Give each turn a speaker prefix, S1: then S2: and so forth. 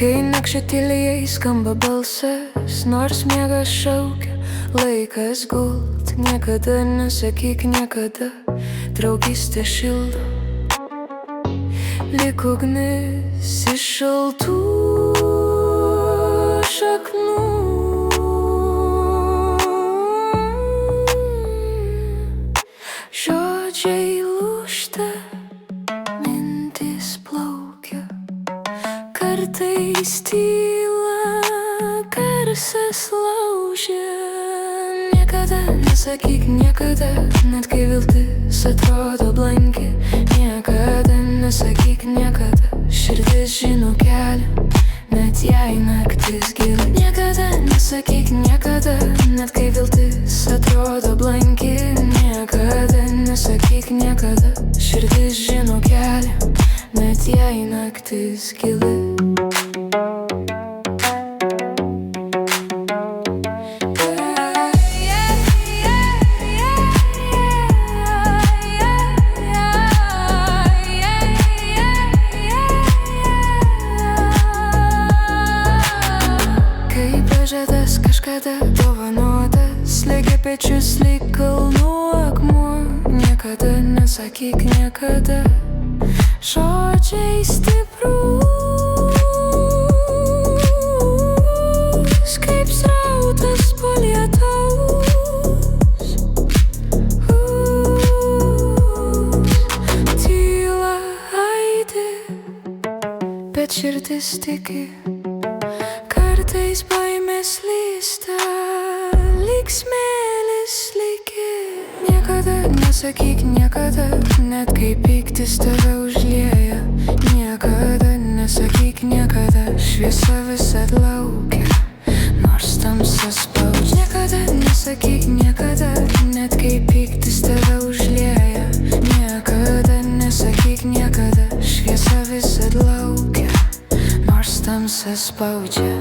S1: Kai nakčia tyliai skamba balsas, nors miegas šaukia, laikas gult. Niekada nesakyk niekada, draugystė šildo lyg ugnis iš šaltų šaknų. Žodžiai lūžta, mintys plaukia, kartais tyla, garsas laužia. Niekada nesakyk niekada, net kai viltis atrodo blanki. Niekada nesakyk niekada, širdis žino kelią, net jei naktis gili. Niekada nesakyk niekada, net kai viltis atrodo blanki. Niekada nesakyk niekada, širdis žino kelią, net jei naktis gili. Pažadas kažkada dovanotas, slėgia pečius lyg kalnų akmuo. Niekada nesakyk niekada, žodžiai stiprūs kaip srautas po lietaus. Tyla aidi, bet širdis tiki. Kartais baimės lysta, lyg smėlis lygi. Niekada nesakyk niekada, net kai pyktis tave užlieja. Niekada nesakyk niekada, šviesa visad laukia, nors tamsa spaudžia. Niekada nesakyk niekada, net kai pyktis tave užlieja. Niekada nesakyk niekada, šviesa visad laukia, nors tamsa spaudžia.